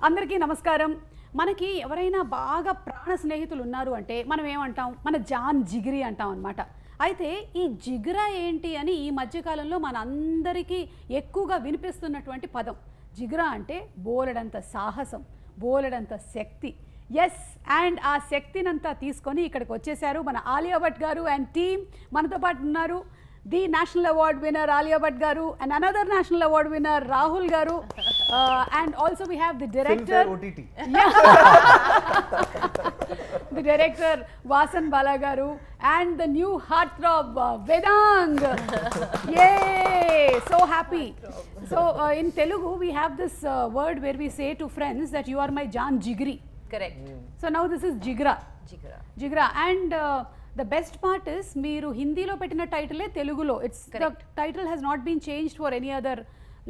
అందరికీ నమస్కారం. మనకి ఎవరైనా బాగా ప్రాణ స్నేహితులు ఉన్నారు అంటే మనం ఏమంటాం, మన జాన్ జిగిరి అంటాం అన్నమాట. అయితే ఈ జిగ్రా ఏంటి అని ఈ మధ్యకాలంలో మన అందరికీ ఎక్కువగా వినిపిస్తున్నటువంటి పదం. జిగ్రా అంటే బోలెడంత సాహసం, బోలెడంత శక్తి. ఎస్, అండ్ ఆ శక్తినంతా తీసుకొని ఇక్కడికి వచ్చేసారు మన ఆలియా భట్ గారు అండ్ టీమ్ మనతో పాటు ఉన్నారు. The national award winner Alia Bhatt garu and another national award winner Rahul garu, and also we have the director OTT. The director Vasan Bala garu and the new heartthrob Vedang. Yay, so happy. So in Telugu we have this word where we say to friends that you are my Jan Jigri. Correct. So now this is Jigra. Jigra. And the best part is మీరు హిందీలో పెట్టిన టైటిలే తెలుగులో. It's the title has not been changed for any other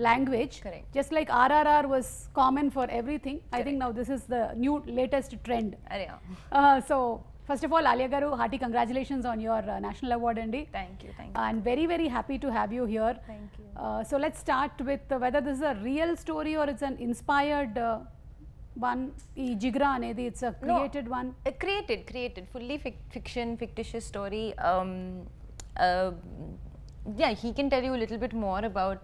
language. Correct. Just like RRR was common for everything. Correct. I think now this is the new latest trend. So first of all, Alia garu, hearty congratulations on your national award andi. Thank you. And very very happy to have you here. Thank you. So let's start with whether this is a real story or it's an inspired one. ఈ జిగ్రా అనేది it's a created one. Created fully fiction, fictitious story. Yeah, he can tell you a little bit more about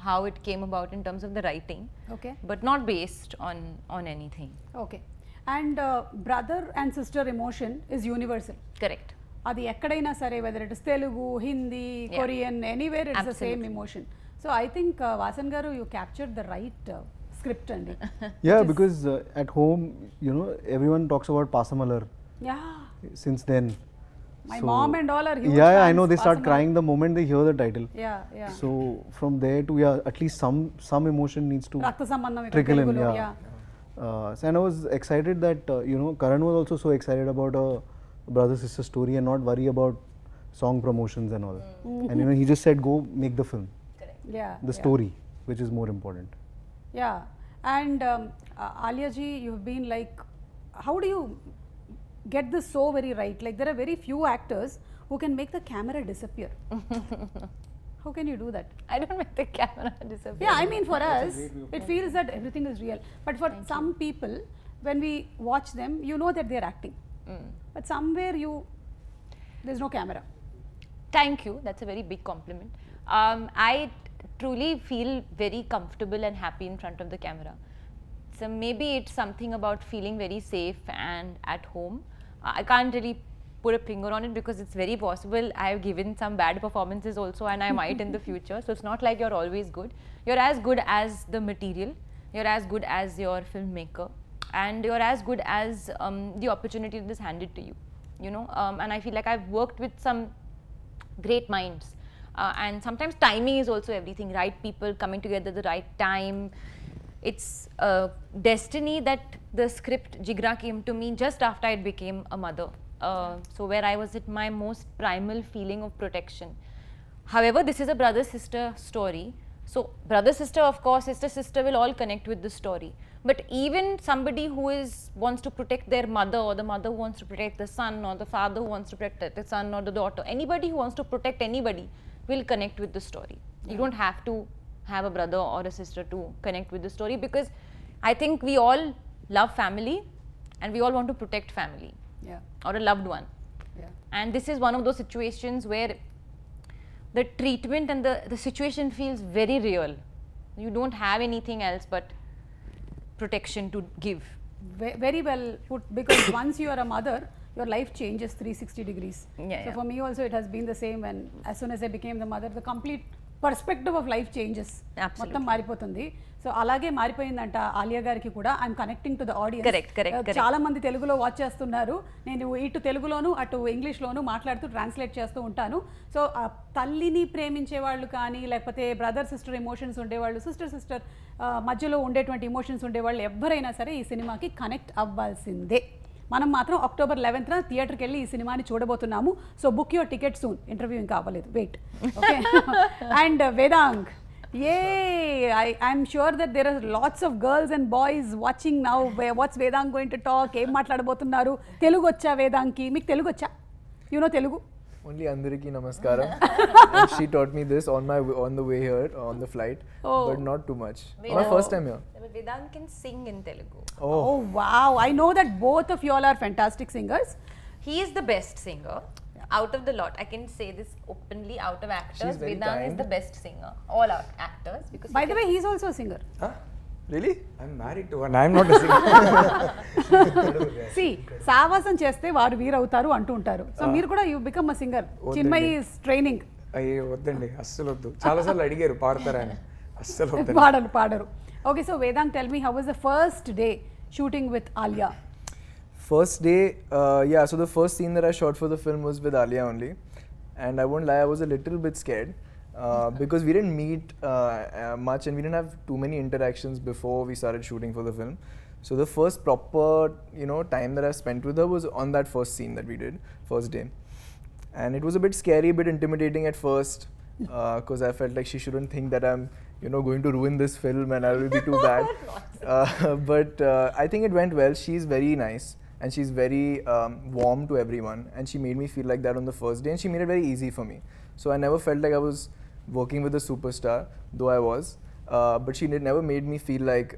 how it came about in terms of the writing. Okay. But not based on anything. Okay. And brother and sister emotion is universal. Correct. అది ఎక్కడైనా సరే, whether it is Telugu, Hindi, Korean, anywhere it's the same emotion. So I think Vasan garu, you captured the right script andi. Yeah, because at home, you know, everyone talks about Pasamalar. Yeah. Since then. My mom and all are huge Yeah, fans, I know they start Pasamalar. crying the moment they hear the title. Yeah. So from there to at least some emotion needs to రక్త సంబంధం ఇక్కడ trickle in. తెలుగులో. So and I was excited that Karan was also so excited about a brother sister story and not worry about song promotions and all. And he just said go make the film. Correct. Yeah. The story, which is more important. Yeah. And Alia ji, you've been like, how do you get this so very right? Like there are very few actors who can make the camera disappear. How can you do that? I don't make the camera disappear. Yeah, I mean for us, it feels that everything is real. But for some people, when we watch them, you know that they're acting. But somewhere there's no camera. Thank you. That's a very big compliment. I truly feel very comfortable and happy in front of the camera. So maybe it's something about feeling very safe and at home. I can't really put a finger on it because it's very possible I have given some bad performances also, and I might in the future. So it's not like you're always good. You're as good as the material. You're as good as your filmmaker, and you're as good as the opportunity that is handed to you. And I feel like I've worked with some great minds. And sometimes timing is also everything. Right people coming together at the right time. It's destiny that the script Jigra came to me just after I became a mother. So where I was at my most primal feeling of protection. However, this is a brother-sister story. So brother-sister, of course, sister-sister will all connect with the story. But even somebody who wants to protect their mother, or the mother who wants to protect the son, or the father who wants to protect the son or the daughter, anybody who wants to protect anybody will connect with the story. You don't have to have a brother or a sister to connect with the story, because I think we all love family and we all want to protect family. Yeah. Or a loved one. Yeah. And this is one of those situations where the treatment and the situation feels very real. You don't have anything else but protection to give. Very well put, because once you are a mother, your life changes 360 degrees. So for me also it has been the same. And as soon as I became the mother, the complete perspective of life changes. మొత్తం మారిపోతుంది. So అలాగే మారిపోయిందంట ఆలియా గారికి కూడా. I'm connecting to the audience. Correct. చాలా మంది తెలుగులో watch చేస్తున్నారు. నేను ఇటు తెలుగులోను అటు ఇంగ్లీష్లోను మాట్లాడుతూ ట్రాన్స్లేట్ చేస్తూ ఉంటాను. సో తల్లిని ప్రేమించే వాళ్ళు కానీ, లేకపోతే బ్రదర్ సిస్టర్ ఎమోషన్స్ ఉండేవాళ్ళు, సిస్టర్ మధ్యలో ఉండేటువంటి ఎమోషన్స్ ఉండేవాళ్ళు ఎవరైనా సరే ఈ సినిమాకి కనెక్ట్ అవ్వాల్సిందే. మనం మాత్రం October 11th థియేటర్కి వెళ్ళి ఈ సినిమాని చూడబోతున్నాము. So book your ticket soon. Interview ఇంకా అవ్వలేదు, wait. Okay. And Vedang, I'm sure that there are lots of girls and boys watching now. What's Vedang going to talk? ఏం మాట్లాడబోతున్నారు? తెలుగు వచ్చా వేదాంగ్కి? మీకు తెలుగు వచ్చా? You know Telugu? Only Andariki Namaskaram. And she taught me this on the way here, on the flight, but not too much. My first time here. But Vedang can sing in Telugu. Oh wow, I know that both of you all are fantastic singers. He is the best singer. Out of the lot, I can say this openly. Out of actors, She's very Vedang is kind. the best singer. All our actors, because By the way, he's also a singer. Huh? Really? I'm married to one. I'm not a singer. సి సావాసం చేస్తే వారు వీరవుతారు అంటూ ఉంటారు. So మీరు కూడా you become a singer. Chinmayi is training. అయ్యో వద్దండి, అస్సలు వద్దు. చాలాసార్లు అడిగారు పాడతారా అని, అస్సలు వద్దండి. పాడరు. Okay, so Vedang, tell me how was the first day shooting with Alia? First day, yeah, so the first scene that I shot for the film was with Alia only. And I won't lie, I was a little bit scared because we didn't meet much and we didn't have too many interactions before we started shooting for the film. So the first proper, time that I spent with her was on that first scene that we did, first day. And it was a bit scary, a bit intimidating at first because I felt like she shouldn't think that I'm, going to ruin this film and I will be too bad. But I think it went well. She's very nice. And she's very warm to everyone, and she made me feel like that on the first day, and she made it very easy for me. So I never felt like I was working with a superstar, though I was. But she never made me feel like,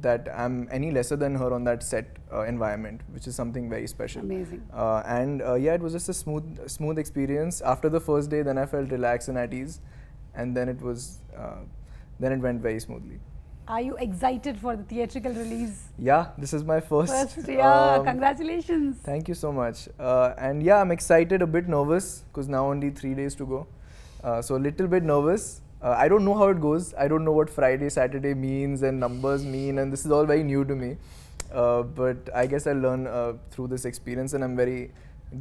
that I'm any lesser than her on that set environment, which is something very special. Amazing. And yeah, it was just a smooth experience. After the first day, then I felt relaxed and at ease, and then then it went very smoothly. Are you excited for the theatrical release? Yeah, this is my first. Congratulations. Thank you so much. And yeah, I'm excited, a bit nervous because now only 3 days to go. So a little bit nervous. I don't know how it goes. I don't know what Friday, Saturday means and numbers mean, and this is all very new to me. But I guess I'll learn through this experience, and I'm very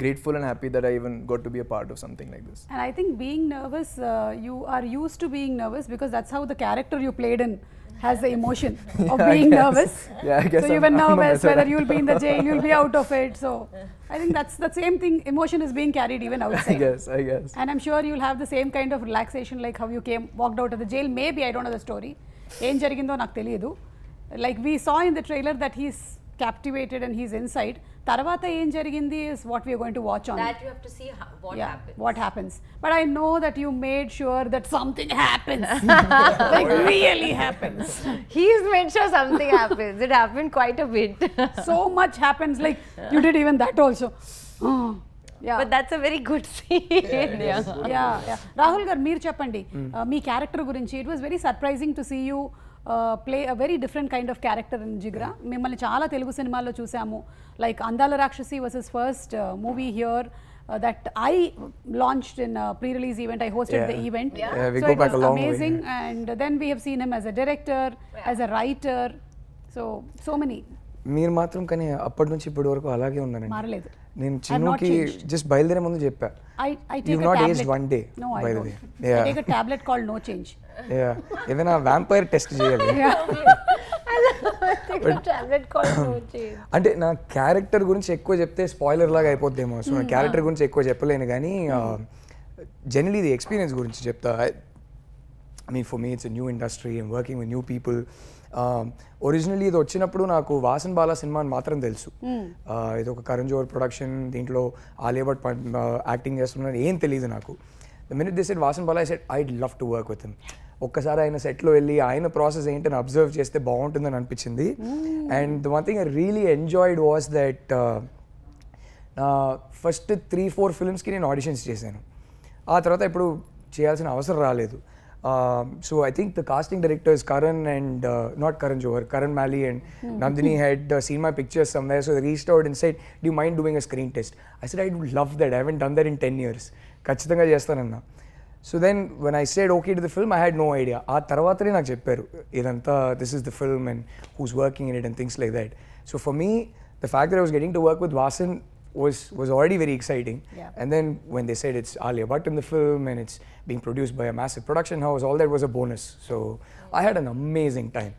grateful and happy that I even got to be a part of something like this. And I think being nervous, you are used to being nervous because that's how the character you played in has the emotion of being nervous. Yeah, I guess so you were nervous whether you'll be in the jail, you'll be out of it. So I think that's the same thing. Emotion is being carried even outside. I guess. And I'm sure you'll have the same kind of relaxation like how you walked out of the jail. Maybe, I don't know the story. Em jarigindo naku teliyadu. Like we saw in the trailer that he's captivated and he's inside. Tarvata em jarigindi is what we are going to watch on. That you have to see what happens. But I know that you made sure that something happens. Like really happens. He's made sure something happens. It happened quite a bit. So much happens. Like you did even that also. Yeah. But that's a very good scene. Yeah. Rahul gar, meer cheppandi. Me character గురించి. It was very surprising to see you play a very different kind of character in Jigra. మిమ్మల్ని చాలా తెలుగు సినిమాల్లో చూసాము. Like అందాల రాక్షసి was his first movie here that I launched in a pre-release event. I hosted the event. We So go it back was a long amazing. way. And then we have seen him as a director, as a writer. So many. మీరు మాత్రం కానీ అప్పటి నుంచి ఇప్పటి వరకు అలాగే ఉన్నారండి. మారలేదు. నేను చిన్నుకి జస్ట్ బయలుదేరే ముందు చెప్పా, I take you've a not tablet. aged one day. No, I by the don't. way. I Yeah. take a tablet called No Change. ఏదైనా వ్యాంపైర్ టెస్ట్ చేయాలి. అంటే నా క్యారెక్టర్ గురించి ఎక్కువ చెప్తే స్పాయిలర్ లాగా అయిపోద్దేమో, సో నా క్యారెక్టర్ గురించి ఎక్కువ చెప్పలేను కానీ జనరలీ ది ఎక్స్పీరియన్స్ గురించి చెప్తా. I mean, for me, it's a new industry. I'm working with new people. Originally ఇది వచ్చినప్పుడు నాకు వాసన్ బాలా సినిమా అని మాత్రం తెలుసు. ఇది ఒక కరణ్ జోహర్ ప్రొడక్షన్, దీంట్లో ఆలియా భట్ యాక్టింగ్ చేస్తున్నాను, ఏం తెలియదు నాకు. The minute this said Vasan Bala, I said I'd love to work with him. ఒక్కసారి ఆయన సెట్లో వెళ్ళి ఆయన ప్రాసెస్ ఏంటని అబ్జర్వ్ చేస్తే బాగుంటుందని అనిపించింది. And the one thing I really enjoyed was that first 3-4 ఫిల్మ్స్కి నేను ఆడిషన్స్ చేశాను. ఆ తర్వాత ఇప్పుడు చేయాల్సిన అవసరం రాలేదు. So I think the casting directors Karan and not Karan Johar, Karan Mali and Nandini had seen my pictures somewhere, so they reached out and said, do you mind doing a screen test? I said, I would love that. I haven't done that in 10 years. Kachithanga chestananna. So then when I said okay to the film, I had no idea. Aa tarvatane naaku chepparu idantha, this is the film and who's working in it and things like that. So for me, the fact that I was getting to work with Vasan was already very exciting. And then when they said it's Alia Bhatt in the film and it's being produced by a massive production house, all that was a bonus. So I had an amazing time.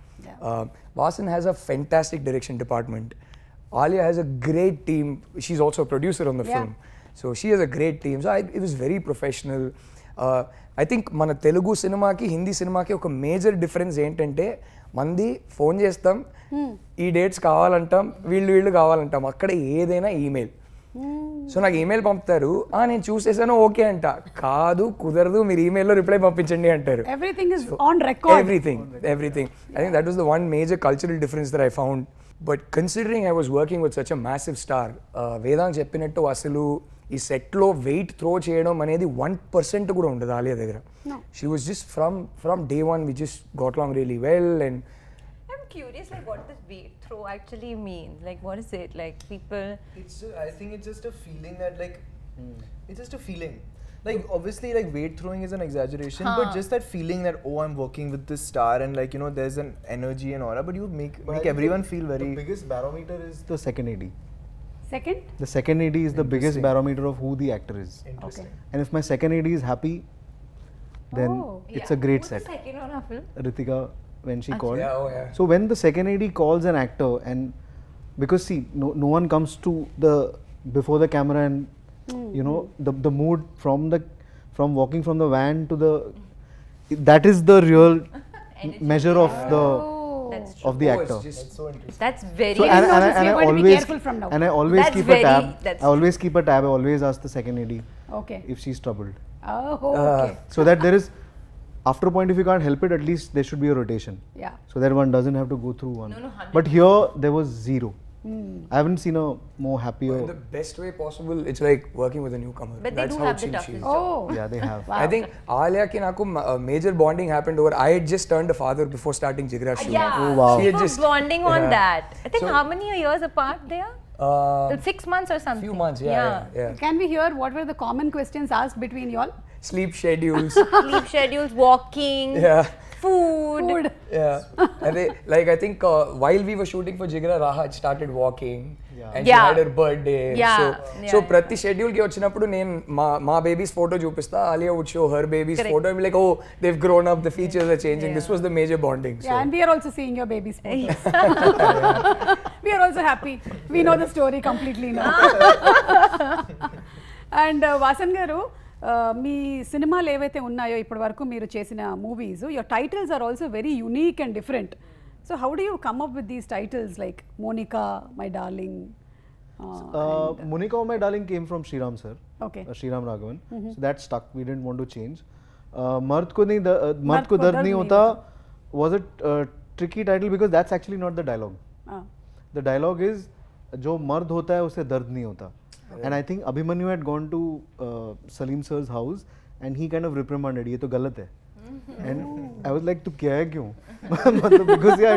Vasan has a fantastic direction department. Alia has a great team. She's also a producer on the film. So she has a great team. So it was very professional. I think మన తెలుగు సినిమాకి హిందీ సినిమాకి ఒక major difference ఏంటంటే, మంది phone చేస్తాం, ఈ dates కావాలంటాం, వీళ్ళు కావాలంటాం. అక్కడ ఏదైనా ఈమెయిల్. సో నాకు ఈమెయిల్ పంపుతారు, నేను చూసేసాను ఓకే అంట, కాదు కుదరదు మీరు ఈమెయిల్లో రిప్లై పంపించండి అంటారు. Everything is on record. Everything. I think that was the one major cultural difference that I found. But considering I was working with such a massive star, Vedang చెప్పినట్టు అసలు ఈ సెట్లో వెయిట్ త్రో చేయడం అనేది 1% కూడా ఉండదు ఆలియా దగ్గర. She was just from day one we just got along really well. And I'm curious, like, what does weight throw actually mean? Like, what is it? Like, people. I think it's just a feeling that like, it's just a feeling. Like obviously, like weight throwing is an exaggeration, but just that feeling that I'm working with this star and like there's an energy and aura, but you make everyone feel very. The biggest barometer is the second AD. Second? The second AD is the biggest barometer of who the actor is. Interesting. And if my second AD is happy, then it's a great Who's set. the second one of film? Ritika, when she called. yeah. So when the second AD calls an actor, and because see, no one comes to the before the camera and the mood from walking from the van to the, that is the real measure of the That's of the actor. Just So interesting. That's very. So Even and notice we are going to be careful from now. and I always That's keep very- a tab. that's I always keep a tab. I always ask the second AD Okay. if she's troubled, Oh, okay. so that there is, after a point, if you can't help it, at least there should be a rotation, Yeah. so that one doesn't have to go through one. No, 100%. But here there was zero. I haven't seen a more happier. in the best way possible, it's like working with a newcomer. But they That's do how have the chill she toughest is. job. Oh. Yeah, they have. Wow. I think Alia ki naku major bonding happened over. I had just turned a father before starting Jigra shoot. Yeah. Oh, wow. She had We were just bonding on yeah. that. I think So- how many years apart they are? 6 months or something. Few months, yeah. Can we hear what were the common questions asked between y'all? Sleep schedules. Sleep schedules, walking, Yeah. food. Yeah. And they, like I think while we were shooting for Jigra, Raha had started walking. And she Yeah. had her birthday. Yeah. So ప్రతి schedule కి వచ్చినప్పుడు నేను మా babies photo చూపిస్తా, Alia would show her baby's Correct. photo and be like, oh, they've grown up, the features are changing. This was the major bonding. So. Yeah, and we are also seeing your baby's photos. We are also happy. We know the story completely now. And Vasan garu, మీ సినిమాలు ఏవైతే ఉన్నాయో ఇప్పటి వరకు మీరు చేసిన movies, your titles are also very unique and different. So how do you come up with these titles like Monica, my darling? Monica, oh my darling came from Sriram sir. Okay. Sriram Raghavan. So that stuck. We didn't want to change. Mard ko dard nahi hota was a tricky title because that's actually not the dialogue. The dialogue is जो मर्द होता है उसे दर्द नहीं होता. And I think Abhimanyu had gone to Salim sir's house and he kind of reprimanded, ये तो गलत है. And I was like, तो क्या है क्यों? Because yeah,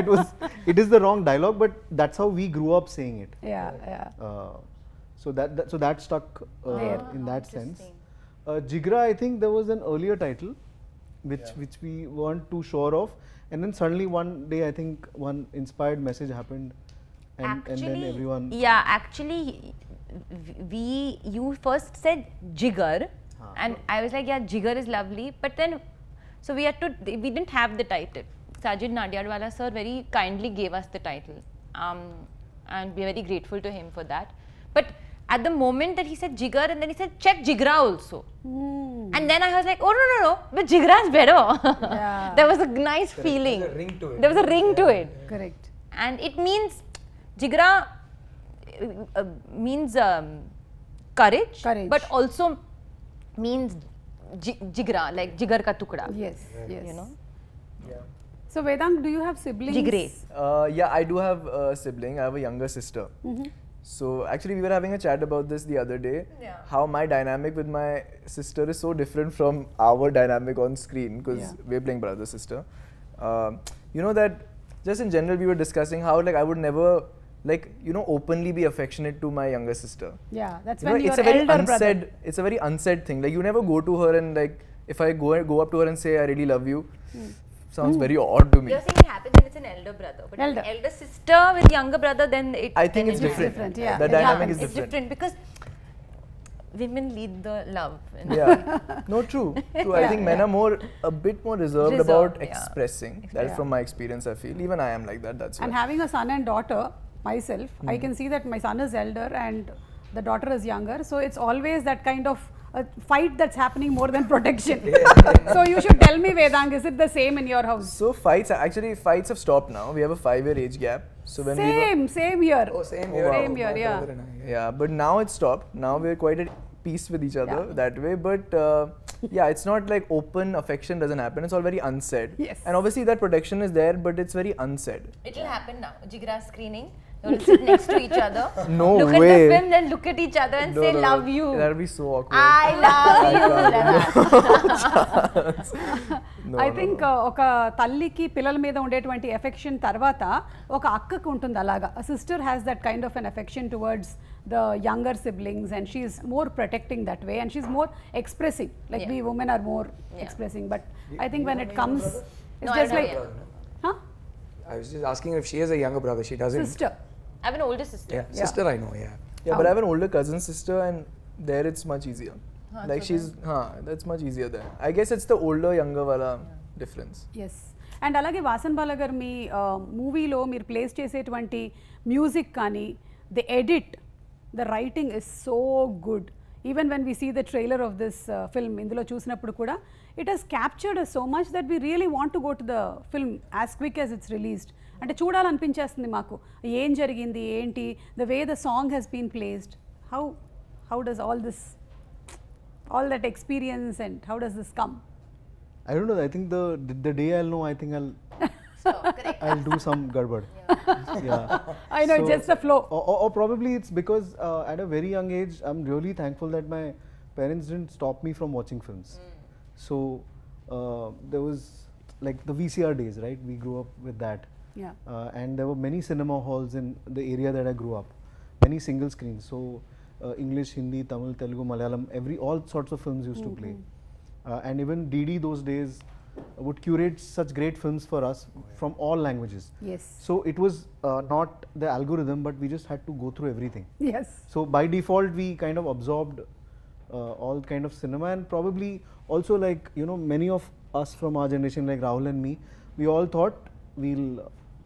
it is the wrong dialogue, but that's how we grew up saying it. Yeah. So that stuck There. in that sense. Jigra, I think there was an earlier title which we weren't too sure of, and then suddenly one day I think one inspired message happened, and then everyone. Yeah, actually, you first said Jigar, and I was like, yeah, Jigar is lovely, but then, so we didn't have the title. Sajid Nadiadwala sir very kindly gave us the title, and we are very grateful to him for that. But at the moment that he said Jigar, and then he said check Jigra also, and then I was like, oh no, but Jigra is better. Yeah. There was a nice feeling. There was a ring to it. There was a ring to it. Correct. And it means Jigra means courage, but also means jigra, like jigar ka tukda. Yes. You know. Yeah. So Vedang, do you have siblings? Jigre. Yeah, I do have a sibling. I have a younger sister. So actually, we were having a chat about this the other day. Yeah. How my dynamic with my sister is so different from our dynamic on screen because we're playing brother sister. You know that just in general, we were discussing how like I would never openly be affectionate to my younger sister. Yeah, that's You know, when it's your a very elder unsaid. brother. It's a very unsaid thing. Like you never go to her and like if I go up to her and say I really love you, sounds very odd to me. You're saying it happens when it's an elder brother, but Elder. an elder sister with younger brother, then it. I think then it's it different. different, yeah. The It dynamic happens. is It's different. different because women lead the love. Yeah. No, true. I think men are a bit more reserved Reserved, about yeah. expressing. That is from my experience. I feel even I am like that. That's And why. having a son and daughter, myself, I can see that my son is elder and the daughter is younger. So it's always that kind of fight that's happening more than protection. So you should tell me, Vedang, is it the same in your house? So fights have stopped now. We have a 5-year age gap. So when Same here. Oh, same Oh, here. wow. Same here, yeah. Brother and I, yeah, but now it's stopped. Now we're quite at peace with each other that way. But yeah, it's not like open affection doesn't happen. It's all very unsaid. Yes. And obviously that protection is there, but it's very unsaid. It'll happen now. Jigra screening. You'll sit next to each other. No look way. at the film, then look at each other and say, "Love you." That'll be so awkward. I love you. I think ఒక తల్లికి పిల్లల మీద ఉండేటువంటి affection తర్వాత ఒక అక్కకు ఉంటుంది అలాగా sister has that kind of an affection towards the younger siblings and she's more protecting that way and she's more expressing like we women are more expressing but I think when it comes it's just like I was just asking if she has a younger brother. She doesn't. Sister I have an older sister. Yeah, sister I know. Yeah. Yeah, but I have an older cousin sister, and there it's much easier. Like that's much easier there. I guess it's the older younger wala difference. Yes and అలాగే వాసన్ బాల గారు మీ మూవీలో మీరు place చేసేటువంటి music కానీ the edit the writing is so good even when we see the trailer of this film ఇందులో చూసినప్పుడు కూడా it has captured so much that we really want to go to the film as quick as it's released అంటే చూడాలనిపించేస్తుంది మాకు ఏం జరిగింది ఏంటి the way the song has been placed how does all that experience and how does this come? I don't know. I think the day I'll know, I think I'll do some gadbad. Yeah. I know, just the flow. Or probably it's because at a very young age, I'm really thankful that my parents didn't stop me from watching films. So there was like the VCR days, right? We grew up with that. Yeah. And there were many cinema halls in the area that I grew up. Many single screens. So English, Hindi, Tamil, Telugu, Malayalam, all sorts of films used to play. And even DD those days would curate such great films for us from all languages. Yes. So it was not the algorithm, but we just had to go through everything. Yes. So by default, we kind of absorbed all kind of cinema, and probably also like, you know, many of us from our generation, like Rahul and me, we all thought we'll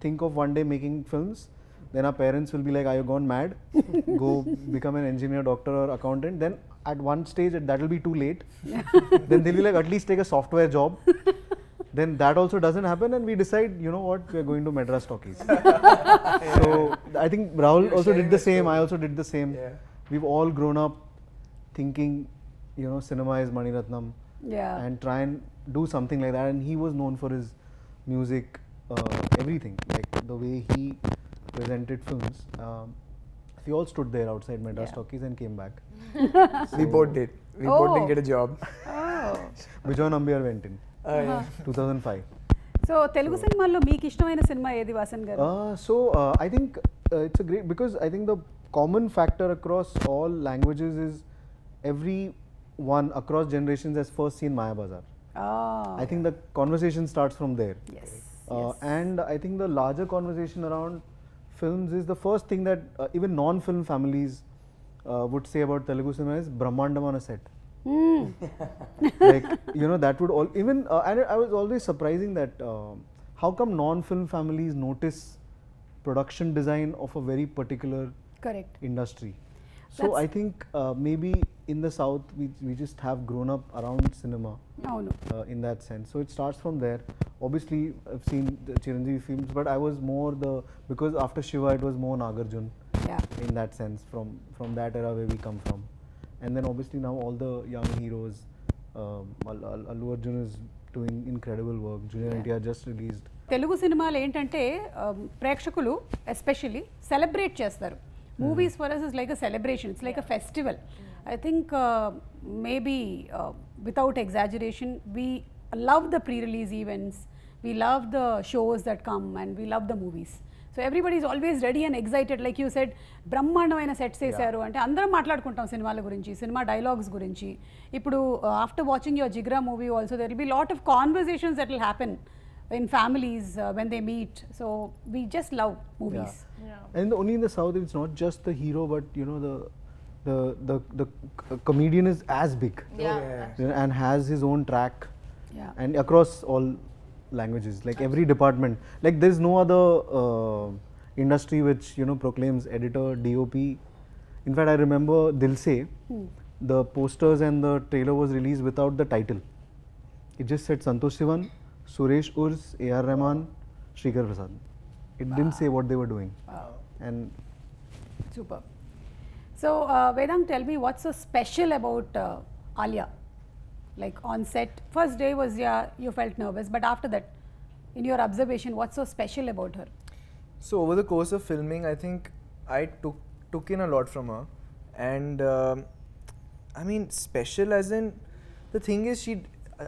think of one day making films. Then our parents will be like, "Are you gone mad? Go become an engineer, doctor, or accountant." Then at one stage, that will be too late. Then they'll be like, "At least take a software job." Then that also doesn't happen, and we decide, you know what, we're going to Madras Talkies. So I think Rahul also did the same. I also did the same. Yeah. We've all grown up thinking, you know, cinema is Mani Ratnam, Yeah. and try and do something like that. And he was known for his music, everything, like the way he presented films. We all stood there outside Madras Talkies and came back. We both did. We both didn't get a job. Oh. Bijoy Nambiar went in Uh-huh. 2005. So Telugu సినిమాల్లో మీకు ఇష్టమైన cinema ఏది వాసన్ గారు? So I think it's a great, because I think the common factor across all languages is everyone across generations has first seen Maya Bazaar. I think the conversation starts from there. Yes. And I think the larger conversation around films is the first thing that even non-film families would say about Telugu cinema is Brahmandam on a set. Like, you know, that would all even and I was always surprising that how come non-film families notice production design of a very particular correct. industry. So I think maybe in the south we just have grown up around cinema అవును. in that sense. So it starts from there. Obviously I've seen the Chiranjeevi films, but I was more because after Shiva it was more Nagarjun Yeah. in that sense, from that era where we come from. And then obviously now all the young heroes, Allu Arjun is doing incredible work. Junior NTR just released. తెలుగు సినిమాలు ఏంటంటే ప్రేక్షకులు especially celebrate చేస్తారు. Movies for us is like a celebration, it's like a festival. I think maybe without exaggeration we love the pre release events, we love the shows that come and we love the movies. So everybody is always ready and excited. Like you said, బ్రహ్మాండమైన sets వేశారు అంటే అందరం మాట్లాడుకుంటాం సినిమాల గురించి, cinema dialogues గురించి. ఇప్పుడు after watching your Jigra movie also there will be lot of conversations that will happen in families when they meet. So we just love movies. And only in the south it's not just the hero, but you know the comedian is as big. You know, and has his own track. Yeah. And across all languages, like every department, like there's no other industry which, you know, proclaims editor, DOP. In fact, I remember Dil Se, the posters and the trailer was released without the title. It just said Santosh Sivan, Suresh Urs, A.R. Rahman, Shrikar Prasad. It didn't say what they were doing. And Super. So, Vedang, tell me what's so special about Alia? Like on set, first day was, yeah, you felt nervous, but after that, in your observation, what's so special about her? So over the course of filming, I think I took in a lot from her, and I mean, special as in, the thing is,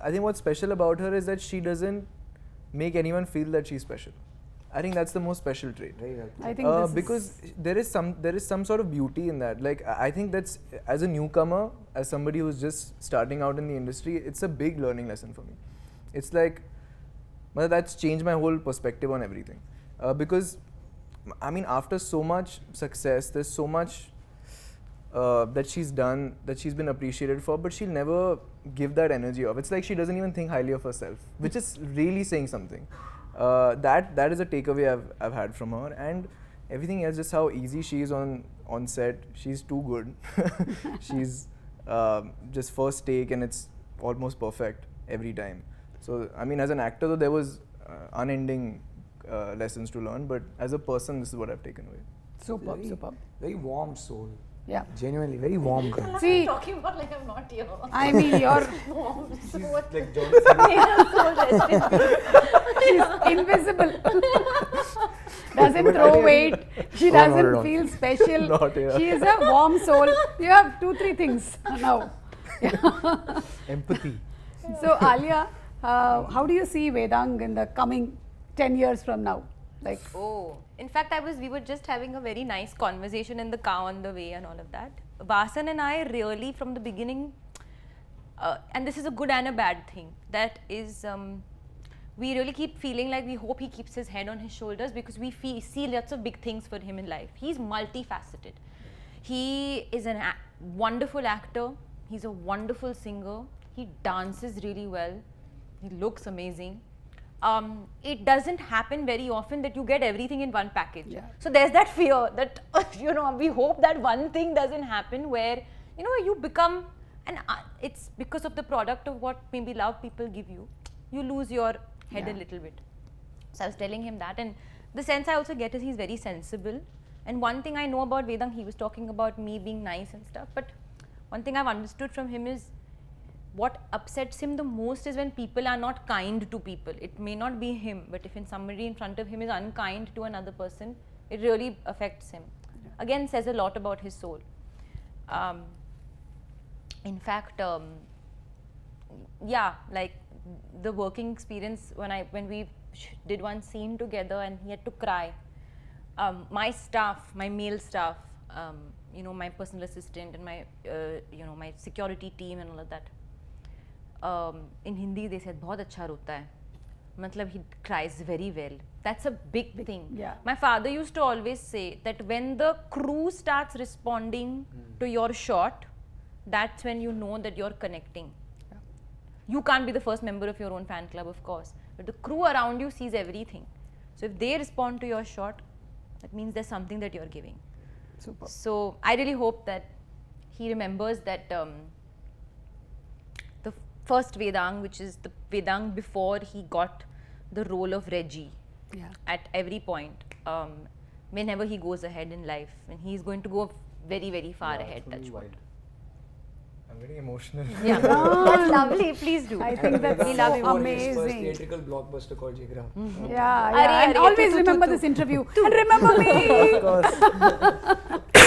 I think what's special about her is that she doesn't make anyone feel that she's special. I think that's the most special trait. I think this because there is some sort of beauty in that. Like I think that's, as a newcomer, as somebody who's just starting out in the industry, it's a big learning lesson for me. It's like, well, that's changed my whole perspective on everything. Because I mean, after so much success, there's so much that she's done, that she's been appreciated for, but she'll never give that energy off. It's like she doesn't even think highly of herself, which is really saying something. That is a takeaway I've had from her, and everything else, just how easy she is on set. She's too good. She's just first take, and it's almost perfect every time. So I mean, as an actor, though, there was unending lessons to learn, but as a person, this is what I've taken away. Superb, superb. Very warm soul. Yeah. Genuinely, very warm girl. See, Talking about like I'm not here. I mean, you're So what? Like John she's invisible. Doesn't throw weight. She not at doesn't all. feel special. Not here. She is a warm soul. You have 2-3 things now. empathy. So Alia, how do you see Vedang in the coming 10 years from now? Like, Oh, in fact, we were just having a very nice conversation in the car on the way and all of that. Vasan and I really, from the beginning, and this is a good and a bad thing, that is, we really keep feeling like we hope he keeps his head on his shoulders, because we see lots of big things for him in life. He's multifaceted. He is a wonderful actor. He's a wonderful singer. He dances really well. He looks amazing. It doesn't happen very often that you get everything in one package. Yeah. So there's that fear that, we hope that one thing doesn't happen where, you become, and it's because of the product of what maybe love people give you, you lose your head a little bit. So I was telling him that, and the sense I also get is he's very sensible. And one thing I know about Vedang, he was talking about me being nice and stuff, but one thing I've understood from him is, what upsets him the most is when people are not kind to people. It may not be him, but if somebody in front of him is unkind to another person, it really affects him. Again, says a lot about his soul. In fact, like the working experience, when we did one scene together and he had to cry, my staff, my male staff, my personal assistant and my my security team and all of that, in Hindi they said बहुत अच्छा रोता है, मतलब he cries very well. That's a big thing. Yeah. My father used to always say that when the crew starts responding to your shot, that's when you know that you're connecting. You can't be the first member of your own fan club, of course, but the crew around you sees everything. So if they respond to your shot, that means there's something that you're giving. super. So I really hope that he remembers that the first Vedang, which is the Vedang before he got the role of Reggie, Yeah. at every point, whenever he goes ahead in life, and he's going to go very, very far ahead. Touch wood. I'm getting emotional. Yeah, that's lovely. Please do. I think that's We love so him. His first amazing. theatrical blockbuster called Jigra. Yeah, Arey, and arey, always tu, tu, remember tu. this interview. And remember me. Of course.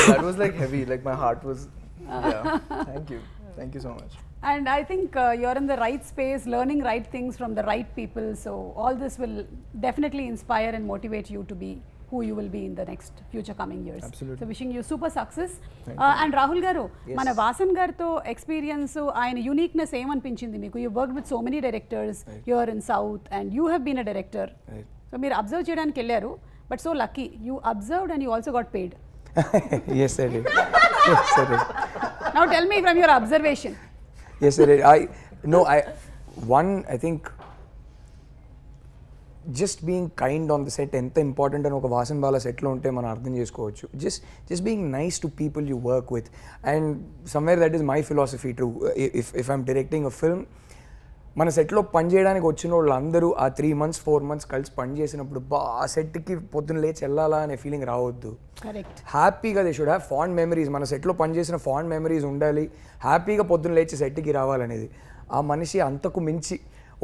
That was like heavy. Like my heart was. Yeah. Thank you. Thank you so much. And I think you're in the right space, learning right things from the right people. So all this will definitely inspire and motivate you to be who you will be in the next future coming years. Absolutely. So wishing you super success. Thank And Rahul garu, Yes. mana Vasan garto experience, ఆయన uniqueness ఏమనిపించింది మీకు? You worked with so many directors here in South, and you have been a director. Right. So మీరు observe చేయడానికి వెళ్ళారు, but so lucky you observed and you also got paid. Yes, I did. Yes, I did. Now tell me from your observation. Yes, I did. I think just being kind on the set ఎంత important అని ఒక వాసన్ బాల సెట్లో ఉంటే మనం అర్థం చేసుకోవచ్చు. Just being nice to people you work with, and somewhere that is my philosophy to if I'm directing a film, మన సెట్లో పని చేయడానికి వచ్చిన వాళ్ళందరూ ఆ 3 months 4 months కలిసి పని చేసినప్పుడు ఆ సెట్కి పొద్దున్న లేచి వెళ్ళాలా అనే ఫీలింగ్ రావద్దు. కరెక్ట్. హ్యాపీగా they should have fond memories. మన సెట్లో పనిచేసిన ఫాండ్ మెమరీస్ ఉండాలి, హ్యాపీగా పొద్దున్న లేచి సెట్కి రావాలనేది. ఆ మనిషి అంతకు మించి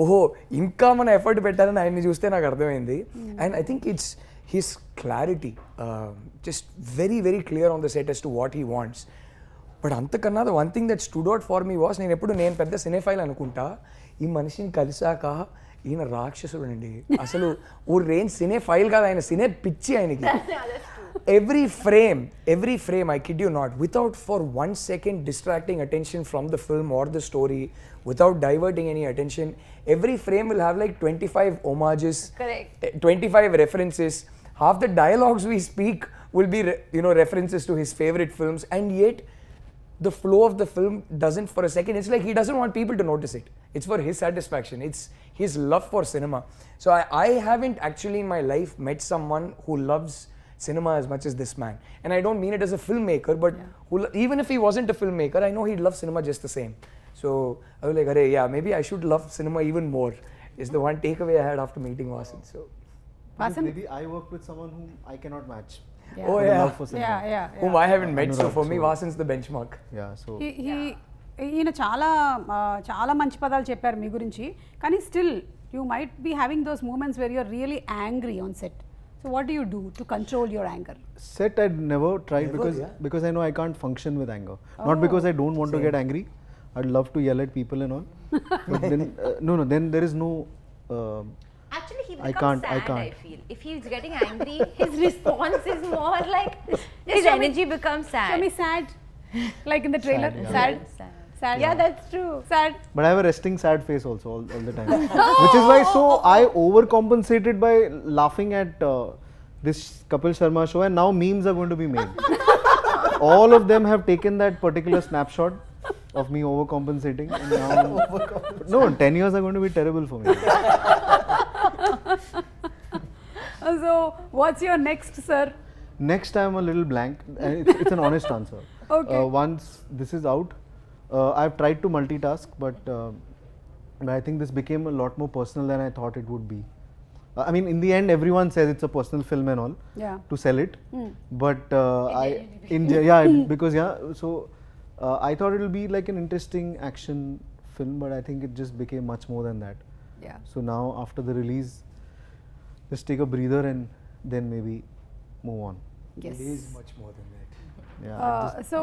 ఓహో ఇంకా మన ఎఫర్ట్ పెట్టాలని ఆయన్ని చూస్తే నాకు అర్థమైంది. And I think it's his clarity, just very very clear on the set as to what he wants. But అంతకన్నా the one thing that stood out for me was, నేను పెద్ద సినేఫైల్ అనుకుంటా, ఈ మనిషిని కలిసాక ఈయన రాక్షసుడు అండి. అసలు ఓ రేంజ్ సినేఫైల్ కాదు, ఆయన సినే పిచ్చి ఆయనకి. every frame, I kid you not, without for 1 second distracting attention from the film or the story, without diverting any attention, every frame will have like 25 homages, Correct. 25 references. Half the dialogues we speak will be references to his favorite films, and yet the flow of the film doesn't for a second. It's like he doesn't want people to notice it. It's for his satisfaction. It's his love for cinema. So I haven't actually in my life met someone who loves cinema as much as this man. And I don't mean it as a filmmaker, but even if he wasn't a filmmaker, I know he'd love cinema just the same. So I was like, "Arey, yeah, maybe I should love cinema even more." Is the one takeaway I had after meeting Vasan. So Vasan? Maybe I work with someone whom I cannot match. Yeah. Oh For the yeah. love for cinema. Yeah. Whom I haven't met, so Anurag, for me so- Vasan's the benchmark. Yeah, so ఈయన చాలా మంచి పదాలు చెప్పారు మీ గురించి, కానీ still you might be having those moments where you're really angry on set. So what do you do to control your anger? set I'd never tried Never, because yeah. because I know I can't function with anger. Not because I don't want to get angry. I'd love to yell at people and all. But then then there is no. Actually, he I becomes can't- I sad, can't. I feel. If he's getting angry, his response is more like his show me- energy becomes sad. Show me sad, like in the trailer. Sad, yeah. Sad. Yeah, that's true. Sad. But I have a resting sad face also all the time, which is why I overcompensated by laughing at this Kapil Sharma show, and now memes are going to be made. All of them have taken that particular snapshot of me overcompensating, and now 10 years are going to be terrible for me. So what's your next, sir? Next I'm a little blank. It's an honest answer. Okay. Once this is out, I've tried to multitask, but I think this became a lot more personal than I thought it would be. I mean, in the end, everyone says it's a personal film and all Yeah. to sell it, but because so I thought it will be like an interesting action film, but I think it just became much more than that. Yeah. So now after the release, just take a breather and then maybe move on. Yes. It is much more than that. Yeah. So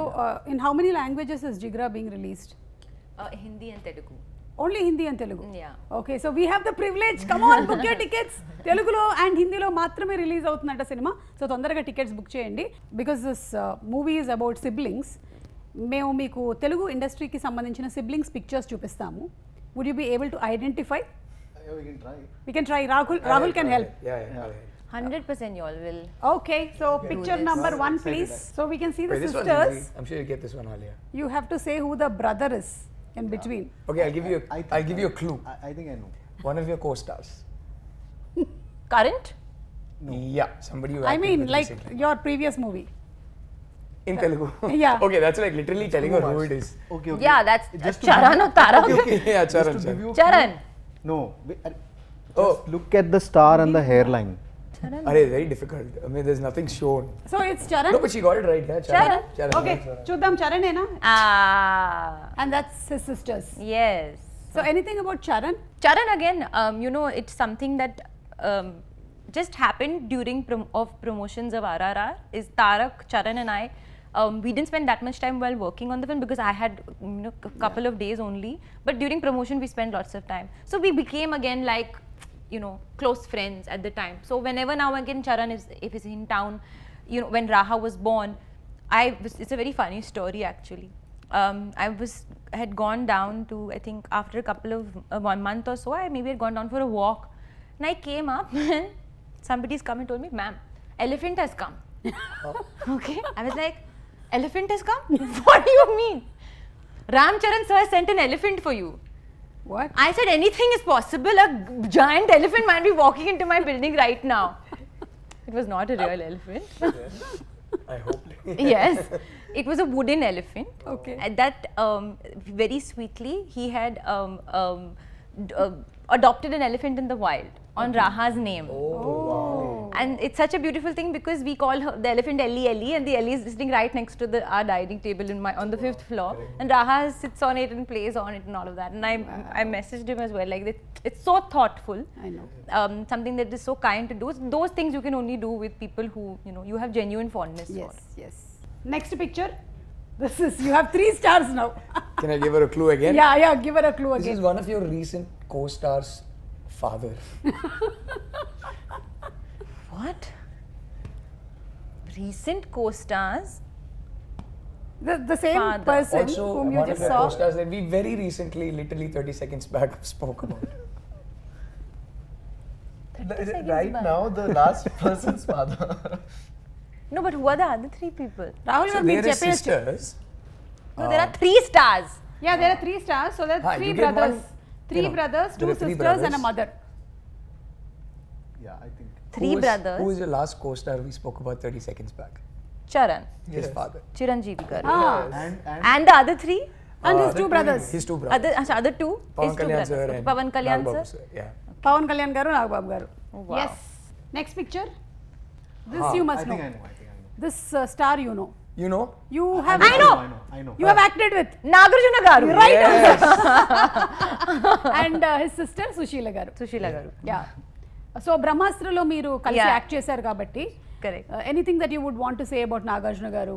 in how many languages is Jigra being released? Hindi and Telugu. Only Hindi and Telugu. Yeah. Okay, so we have the privilege. Come on, book your tickets. Telugulo and Hindilo మాత్రమే release అవుతుందంట సినిమా. సో తొందరగా tickets book చేయండి. Because this movie is about siblings. మేము మీకు తెలుగు ఇండస్ట్రీకి సంబంధించిన సిబ్లింగ్స్ పిక్చర్స్ చూపిస్తాము. Would you be able to identify? We can try. We can try. Rahul can help. Yeah. 100% you all will. Okay, so picture number 1 please. So we can see the Wait, this one's sisters. easy. I'm sure you get this one, Alia. You have to say who the brother is in between. Okay, I'll give you a clue. I think I know. One of your co-stars. Current? Yeah, somebody you I acted mean with like recently. your previous movie. In Telugu. Yeah. Okay, that's like literally telling her who it is. Okay. Yeah, that's Just to Charan or Tarak. Yeah, Just Charan. to give you a Charan. clue- No. Just Oh. look at the star and the hairline. Arey, very difficult. I mean, there's nothing shown. So it's Charan. No, but she got it right. Yeah, Charan. Charan. Okay, Charan. చూద్దాం Charan ena. Ah, And that's his sisters. yes. So anything about Charan? Charan again, it's something that just happened during promotions of RRR. Is Tarak, Charan and I, we didn't spend that much time while working on the film because I had a couple of days only. But during promotion, we spent lots of time. So we became again like, close friends at the time. So whenever now again Charan if he's in town, when Raha was born, it's a very funny story actually. I had gone down to, I think after a couple of 1 month or so, I maybe had gone down for a walk, and I came up and somebody's come and told me, "Ma'am, elephant has come." Okay, I was like, "Elephant has come? What do you mean?" "Ram Charan sir sent an elephant for you." What? I said anything is possible. A giant elephant might be walking into my building right now. It was not a real elephant. I hope. Yes, it was a wooden elephant. Okay. And that very sweetly he had adopted an elephant in the wild on Raha's name. And it's such a beautiful thing because we call her, the elephant Ellie, and the Ellie is sitting right next to our dining table on the 5th floor, and Raha sits on it and plays on it and all of that. And I messaged him as well, like it's so thoughtful. I know. Something that is so kind to do. Those things you can only do with people who you have genuine fondness for. Yes. Next picture. This is, you have 3 stars now. Can I give her a clue again? Yeah, give her a clue This again. is one of your recent co-stars' father. What? Recent co-stars? The same Father. person Also, whom you one of just your saw. co-stars that we very recently, literally 30 seconds back, spoke about. Right now, the last person's father. No, but who are the other 3 people? Rahul So గారు మీరు there are చెప్పేయచ్చు. sisters. No, there are 3 stars. Yeah, there are 3 stars. So there are 3 you get brothers. one, 3 brothers, 2 there are 3 sisters, and a brothers. mother. Yeah, I think. 3 brothers. Who is the last co-star we spoke about 30 seconds back? Charan, His father. Chiranjeevi garu. And And the other 3? And his 2 brothers. His 2 brothers. Other 2? Pawan His 2 Kalyan brothers. sir and Pawan Kalyan Nagbabu sir. Yeah. Pawan Kalyan garu, Nagbabu garu. Oh, wow. Yes. Next picture. This you I must think know. I know. This star you know. You know? You have. I know. I know. You have acted with. Nagarjuna garu. Right. Yes. And his sister Sushila garu. Sushila garu. Yeah. So బ్రహ్మాస్త్రలో మీరు కలిసి Yeah. Act చేశారు కాబట్టి Correct. Anything that you would want to say about Nagarjuna garu.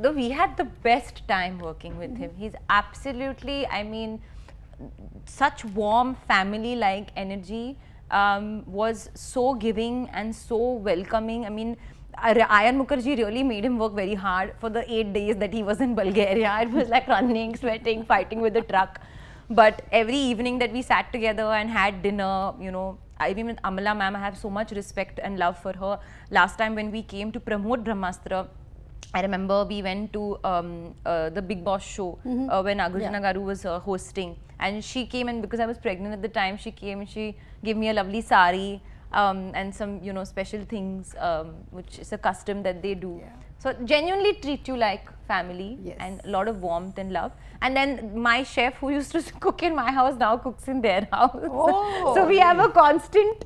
Though we had the best time working with him. He's absolutely, I mean, such warm family-like energy, was so giving and so welcoming. I mean, Ayan Mukherjee really made him work very hard for the 8 days that he was in Bulgaria. It was like running, sweating, fighting with the truck. But every evening that we sat together and had dinner, I mean, Amala ma'am, I have so much respect and love for her. Last time when we came to promote Brahmastra, I remember we went to the Big Boss show when Nagarjuna Garu was hosting, and she came, and because I was pregnant at the time, she came and she gave me a lovely sari and some special things, which is a custom that they do. So genuinely treat you like family. Yes. And a lot of warmth and love. And then my chef who used to cook in my house now cooks in their house. Oh, So we have a constant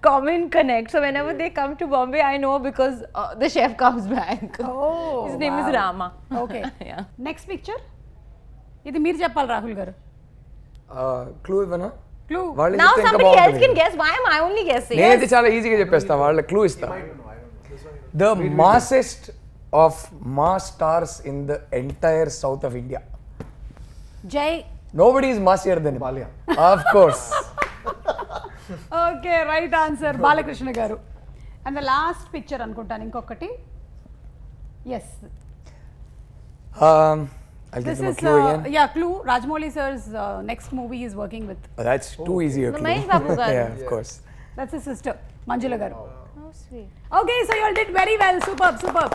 common connect. So whenever they come to Bombay, I know because the chef comes back. Oh, His name is wow. Rama. Okay. Yeah. Next picture. ఇది మీరు చెప్పాలి రాహుల్ గారు. Clue ఇవ్వనా? Clue. వాళ్ళు Now చెప్తే ఇంకా somebody else బాగుంటుంది. can guess. Why am I only guessing? నేనైతే చాలా ఈజీగా చెప్పేస్తా, వాళ్ళ క్లూ ఇస్తా. The massest of mass stars in the entire south of India. జై. Nobody is massier than him. Alia. Of course. Okay, right answer Balakrishna garu. And the last picture అనుకుంటాను ఇంకొకటి. Yes, I'll give this them a is clue again. Yeah clue. Rajamouli sir's next movie is working with. That's too easy a clue. Mahesh Babu garu. Yeah, of course. That's his sister Manjula garu. How sweet. Okay, so you all did very well. Super.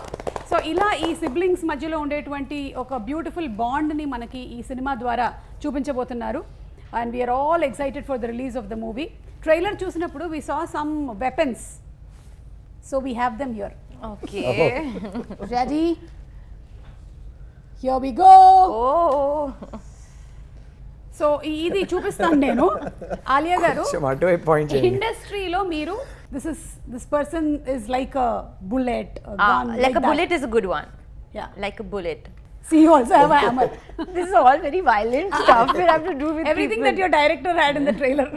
So ఇలా ఈ siblings మధ్యలో ఉండేటువంటి ఒక beautiful బాండ్ని మనకి ఈ సినిమా ద్వారా చూపించబోతున్నారు. And we're all excited for the release of the movie. Trailer చూసినప్పుడు we saw some weapons, so we have them here. Okay. Ready? Here we go. Oh. So ఇది చూపిస్తాను నేను. ఆలియా గారు, కొంచెం అటువైపు point చేయండి. ఇండస్ట్రీలో మీరు this person is like a bullet, Like a bullet is a good one. Yeah. Like a bullet. See, you also have a hammer. This is all very violent stuff we have to do with Everything people. that your director had in the trailer.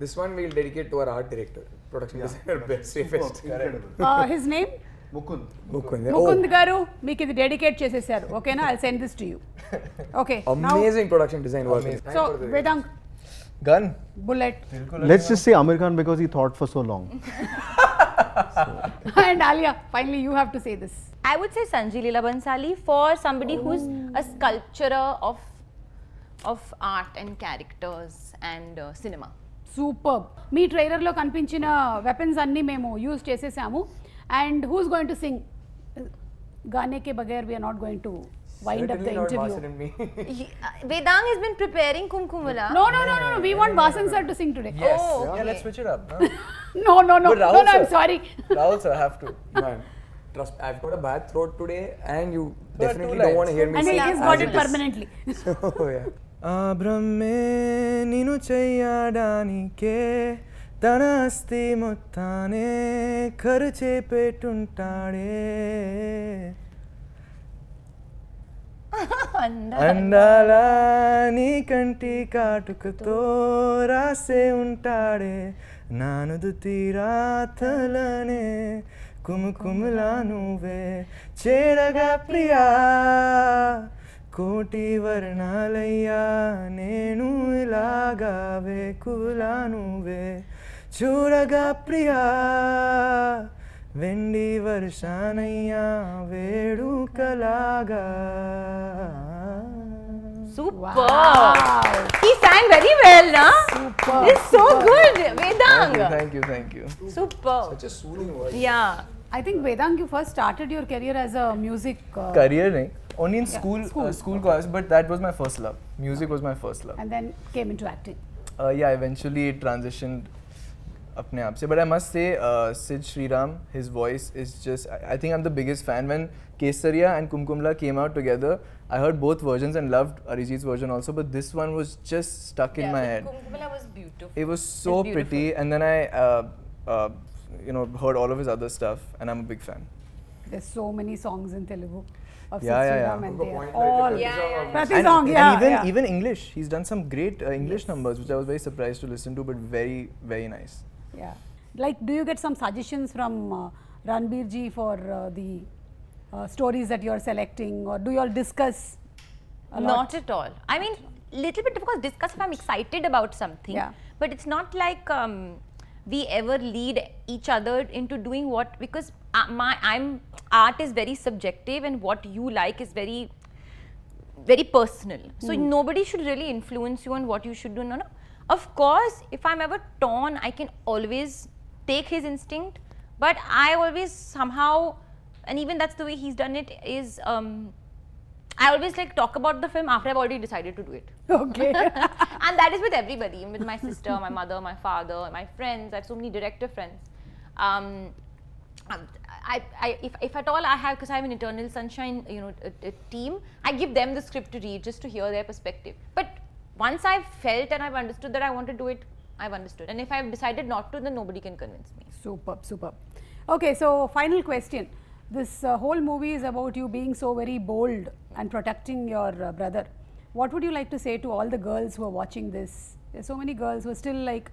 This one we'll dedicate to our art director, production designer, best safest. Incredible. His name? Mukund. Mukund. Mukund garu, మీకు ఇది dedicate చేసేసారు. ఓకేనా? I'll send this to you. Okay. Amazing production design work. So, Vedang, Gun. bullet, Let's just say Amir Khan because he thought for so long. and Alia. Finally, you have to say this. I would say Sanjay Leela Bansali for somebody who's a sculpturer of art and characters and cinema. Super. మీ ట్రైలర్లో కనిపించిన weapons అన్నీ మేము use చేసేసాము. And who's going to sing? గానే కే బగైర్ we're not going to wind up the Certainly not interview. Vasan and me. Vedang has been preparing Kumkumala. No. We want Vasan sir to sing today. Yes. Oh, Yeah, okay. let's switch it up. Huh? No. But Rahul I'm sir- sorry. Rahul sir, have to. Man, trust me, I've got a bad throat today, and you But definitely two don't want to lines. hear me And sing. he's as got it it is. permanently. So yeah. బ్రహ్మే నిను చెయ్యడానికే తన అస్థి మొత్తానే ఖర్చే పెట్టుంటాడే అందాల నీ కంటి కాటుకతో రాసే ఉంటాడే నానుదు తీరాతలనే కుముకుములా నువ్వే చేరగా ప్రియా కోటి వర్ణాలయ్యా నేను ఇలాగా వేకులా నువ్వే చూడగా ప్రియా వెండి వర్షానయ్యా వేడుకలాగా Super. Wow. He sang very well, na? Super. It's so good, Vedang. Thank you. Super. Such a soothing voice. Yeah. I think Vedang, you first started your career as a music. Career nahi, only in Yeah, school school. class, but that was my first love. Music was my first love. And then came into acting. Yeah, eventually it transitioned apne aap se. But I must say, Sid Sriram, his voice is just, I think I'm the biggest fan. When Kesariya and Kumkumla came out together, I heard both versions and loved Arijit's version also, but this one was just stuck in my head. Kumkumala was beautiful. It was so It's beautiful. pretty, and then I heard all of his other stuff, and I'm a big fan. There's so many songs in Telugu of Yeah, Sid yeah, Sriram yeah. and Good they are point, like the all. Prati Yeah, song yeah, of yeah. Prati And, song, and yeah, even yeah. even English, he's done some great English numbers, which I was very surprised to listen to, but very, very nice. Yeah. Like, do you get some suggestions from Ranbir ji for the stories that you are selecting, or do you all discuss a lot? Not at all. I mean, little bit, of course, discuss if I'm excited about something. Yeah. But it's not like we ever lead each other into doing what, because art is very subjective, and what you like is very, very personal. So nobody should really influence you on what you should do. No. Of course, if I'm ever torn, I can always take his instinct. But I always somehow, and even that's the way he's done it, is I always like talk about the film after I've already decided to do it. Okay. And that is with everybody, with my sister, my mother, my father, my friends. I have so many director friends. If at all I have, because I have an Eternal Sunshine, a team, I give them the script to read just to hear their perspective. But once I've felt and I've understood that I want to do it, I've understood. And if I've decided not to, then nobody can convince me. Superb. Okay, so final question. This whole movie is about you being so very bold and protecting your brother. What would you like to say to all the girls who are watching this? There's so many girls who are still like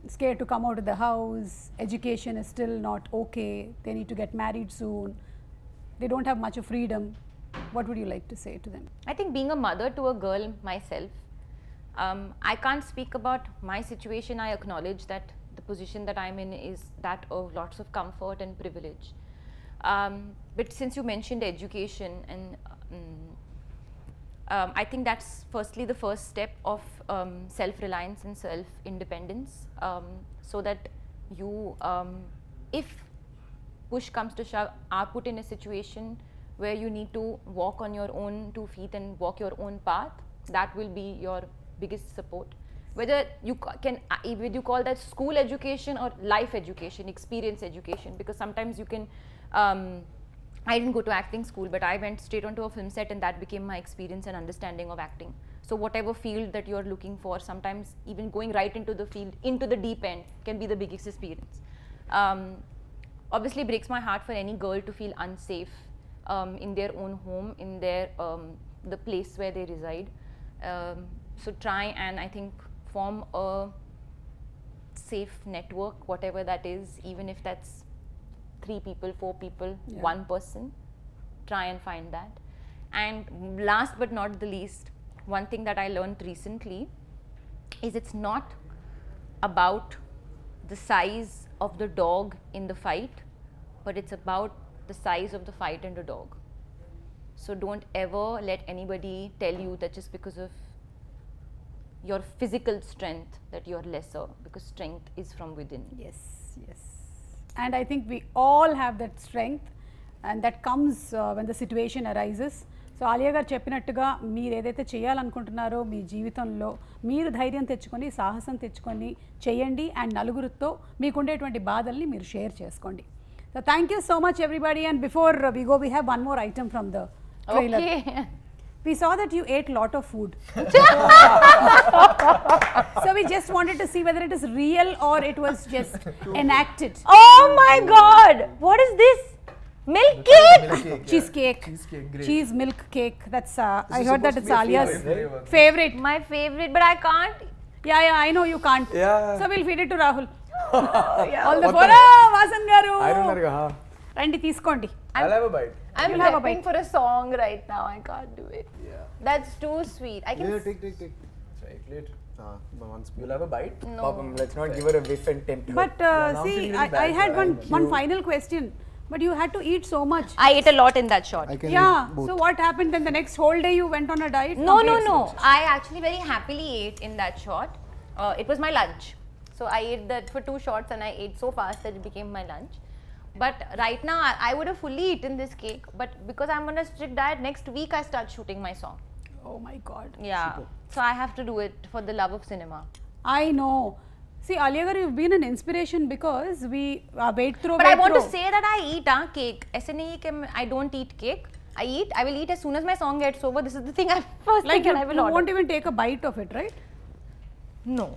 scared to come out of the house. Education is still not okay. They need to get married soon. They don't have much of freedom. What would you like to say to them? I think being a mother to a girl myself, I can't speak about my situation. I acknowledge that the position that I'm in is that of lots of comfort and privilege. But since you mentioned education, and I think that's firstly the first step of self-reliance and self-independence, so that you, if push comes to shove, are put in a situation where you need to walk on your own 2 feet and walk your own path, that will be your biggest support. Whether you whether you call that school education or life education, experience education, because sometimes you can, I didn't go to acting school, but I went straight onto a film set, and that became my experience and understanding of acting. So whatever field that you're looking for, sometimes even going right into the field, into the deep end, can be the biggest experience. Obviously, it breaks my heart for any girl to feel unsafe in their own home, in their the place where they reside. So try and, I think, form a safe network, whatever that is, even if that's 3 people, 4 people, Yeah. 1 person. Try and find that. And last but not the least, one thing that I learned recently is it's not about the size of the dog in the fight, but it's about the size of the fight and the dog. So don't ever let anybody tell you that just because of your physical strength that you're lesser, because strength is from within. Yes. And I think we all have that strength, and that comes when the situation arises. So Alia గారు చెప్పినట్టుగా మీరు ఏదైతే చేయాలనుకుంటున్నారో మీ జీవితంలో మీరు ధైర్యం తెచ్చుకొని సాహసం తెచ్చుకొని చేయండి అండ్ నలుగురితో మీకుండేటువంటి బాధల్ని మీరు షేర్ చేసుకోండి. So thank you so much everybody and before we go we have one more item from the trailer. We saw that you ate lot of food. So we just wanted to see whether it is real or it was just enacted. Oh my god! What is this? Milk cake? Cheesecake. Great. Cheese milk cake. That's I is heard that supposed it's to be a Alia's favorite, right? favorite. My favorite, but I can't. Yeah, I know you can't. Yeah. So we'll feed it to Rahul. All the What four. Vasan garu. I don't know. Randi తీసుకోండి. I'll have a bite. I'm You'll have a prepping bite. for a song right now. I can't do it. Yeah. That's too sweet. I can. Yeah, take. Try it. One spoon. You'll have a bite? No. Papam, let's not give her a whiff and tempt her. But now I'm see, feeling really I bad had for one final question. But you had to eat so much. I ate a lot in that shot. I can Yeah. eat both. So what happened then? The next whole day you went on a diet? No. Complete? I actually very happily ate in that shot. It was my lunch. So I ate that for 2 shots and I ate so fast that it became my lunch. But right now, I would have fully eaten this cake. But because I'm on a strict diet, next week I start shooting my song. Oh my God. Yeah. So I have to do it for the love of cinema. I know. See, Alia garu, you've been an inspiration because we wait through. But I want to say that I eat cake. ऐसे नहीं है कि I don't eat cake. I will eat as soon as my song gets over. This is the thing first like thing I will you order. won't even take a bite of it, right? No.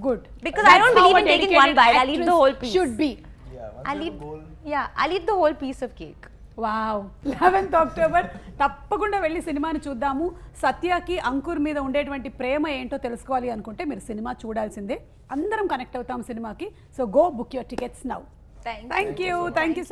Good. Because That's I don't how believe a in taking one dedicated bite. I'll eat the actress whole piece. Should be. Yeah, once I'll you eat. have a bowl. Yeah, I'll eat the whole piece of cake. Wow 11th October తప్పకుండా వెళ్ళి సినిమాని చూద్దాము. సత్యకి అంకుర్ మీద ఉండేటువంటి ప్రేమ ఏంటో తెలుసుకోవాలి అనుకుంటే మీరు సినిమా చూడాల్సిందే. అందరం కనెక్ట్ అవుతాం సినిమాకి. So go book your tickets now. Thank you. Thank you so